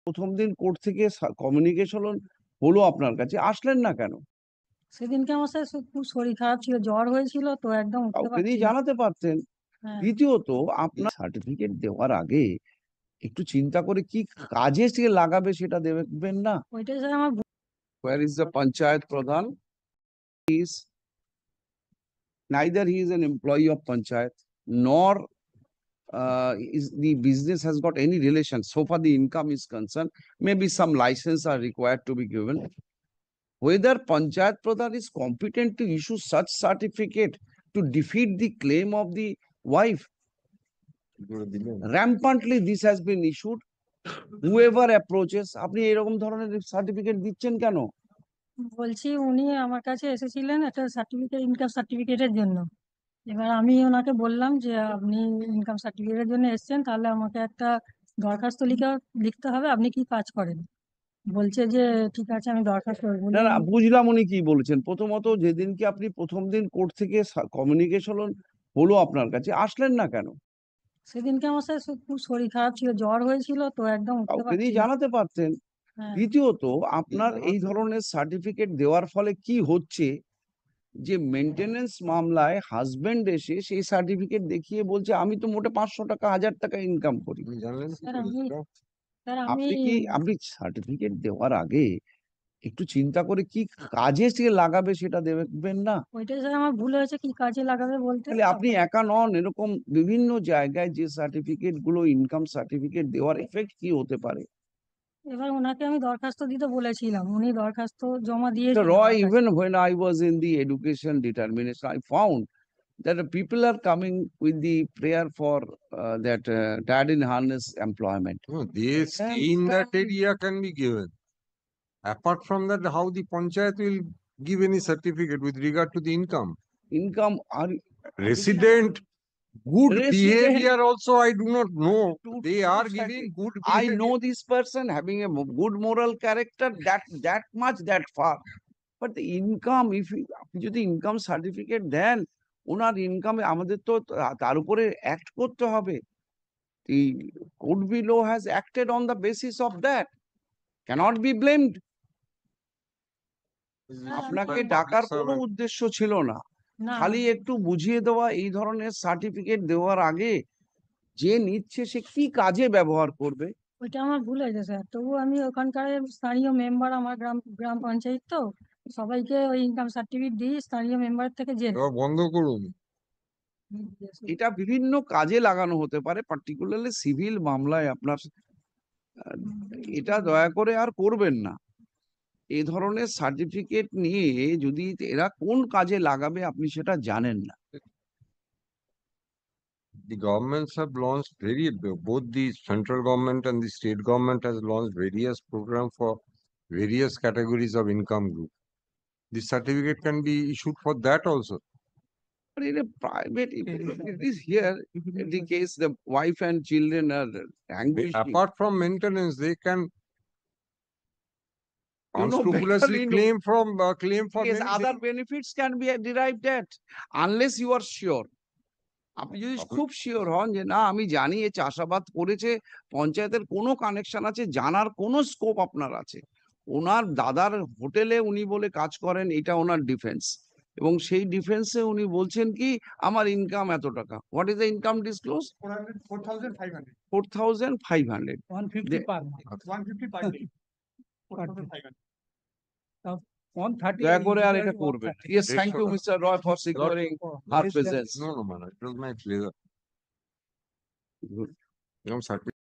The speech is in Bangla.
প্রথম দিন কোর্ট থেকে কমিউনিকেশন হলো আপনার কাছে, আসলেন না কেন? সেদিনকে আমার খুব শরীর খারাপ ছিল, জ্বর হয়েছিল, তো একদম উঠতে কাউকে পারছি দিয়ে না। জানাতে পারতেন। হ্যাঁ, দ্বিতীয়ত, আপনার সার্টিফিকেট দেওয়ার আগে একটু চিন্তা করে কি কাজে সে লাগাবে সেটা দেখবেন না? ওইটাই স্যার আমার Where is the Panchayat Pradhan? Neither he is an employee of Panchayat, nor is the business has got any relation. So far the income is concerned, maybe some license are required to be given. Whether Panchayat Pradhan is competent to issue such certificate to defeat the claim of the wife. Rampantly this has been issued. Whoever approaches, আপনি এরকম ধরনের সার্টিফিকেট দিচ্ছেন কেন? বলছি, উনি আমার কাছে এসেছিলেন একটা সার্টিফিকেট, ইনকাম সার্টিফিকেটের জন্য। এবার আমি ওনাকে বললাম যে আপনি ইনকাম সার্টিফিকেটের জন্য এসেছেন, তাহলে আমাকে একটা দরখাস্ত লিখতে হবে, আপনি কি কাজ করেন। বলছে যে ঠিক আছে, আমি দরখাস্ত না বললাম। না, বুঝলাম উনি কি বলেছেন। প্রথমত, যেদিনকে আপনি প্রথম দিন কোর্ট থেকে কমিউনিকেশন হলো আপনার কাছে, আসলেন না কেন? সেদিনকে আমার খুব শরীর খারাপ ছিল, জ্বর হয়েছিল, তো একদম উঠতে কাউকে পারছি দিয়ে না। জানাতে পারতেন। হ্যাঁ, দ্বিতীয়ত, আপনার এই ধরনের সার্টিফিকেট দেওয়ার ফলে কি হচ্ছে, যে মেইনটেনেন্স মামলায় হাজবেন্ড এসে সেই সার্টিফিকেট দেখিয়ে বলছে আমি তো মোটে 500 টাকা 1000 টাকা ইনকাম করি। স্যার আমি আপনি সার্টিফিকেট দেওয়ার আগে একটু চিন্তা করে কি কাজে সে লাগাবে সেটা দেখবেন না? ওইটাই স্যার আমার ভুল হয়েছে, কি কাজে লাগাবে বলতে। তাহলে আপনি একা নন, এরকম বিভিন্ন জায়গায় যে সার্টিফিকেট গুলো, ইনকাম সার্টিফিকেট দেওয়ার এফেক্ট কি হতে পারে? এবার ওনাকে আমি দরখাস্ত দিতে বলেছিলাম, উনি দরখাস্ত জমা So, দিয়েছেন Roy, আমার কাছে। even when I was in the education determination, I found that the people are coming with the prayer for that dad in harness employment. No, they stay in that area can be given. Apart from that, how the panchayat will give any certificate with regard to the income? Income are Resident, good Resident- behavior also I do not know. to- They to are certi- giving good I behavior. know this person having a good moral character, that much, that far. But the income, if আপনি যদি ইনকাম সার্টিফিকেট দেন, ওনার ইনকামে আমাদের তো তার উপরে অ্যাক্ট করতে হবে। The court below has acted on the basis of that, cannot be blamed. আপনাকে ডাকার কোনো উদ্দেশ্য ছিল না, না, খালি একটু বুঝিয়ে দেওয়া। এই ধরনের সার্টিফিকেট দেওয়ার আগে যে নিচ্ছে সে কি কাজে ব্যবহার করবে। ওইটা আমার ভুল হয়েছে স্যার। তবু আমি ওখানকার স্থানীয় মেম্বার, আমার গ্রাম পঞ্চায়েত, তো সবাইকে ওই ইনকাম সার্টিফিকেট দিই স্থানীয় মেম্বার থেকে জেনে। এবার বন্ধ করুন। এটা বিভিন্ন কাজে লাগানো হতে পারে, পার্টিকুলারলি সিভিল মামলায় আপনার এটা দয়া করে আর করবেন না। এই ধরনের সার্টিফিকেট নিয়ে যদি এরা কোন কাজে লাগাবে আপনি সেটা জানেন না। The governments have launched both the central government and the state government has launched various programs for various categories of income group. The certificate can be issued for that also. But in a private, it is here, in the case the wife and children are anguishing. Apart from maintenance, they can You know unscrupulously better, claim for yes, many other things. benefits can be derived at, unless you are sure. আপনি যদি খুব শিওর হন যে না আমি জানি এ চাষাবাদ করেছে, পঞ্চায়েতের কোনো কানেকশন আছে, জানার কোনো স্কোপ আপনার আছে। ওনার দাদার হোটেলে উনি বলে কাজ করেন, এটা ওনার ডিফেন্স, এবং সেই ডিফেন্সে উনি বলছেন কি আমার ইনকাম এত টাকা। What is the income disclose? 4,500. 4,500। 150 per month. 150 per day. 4,500. 130. দয়া করে আর এটা করবেন। Yes, thank you, Mr. Roy, for securing our presence. No, man, it was my pleasure. I'm certificate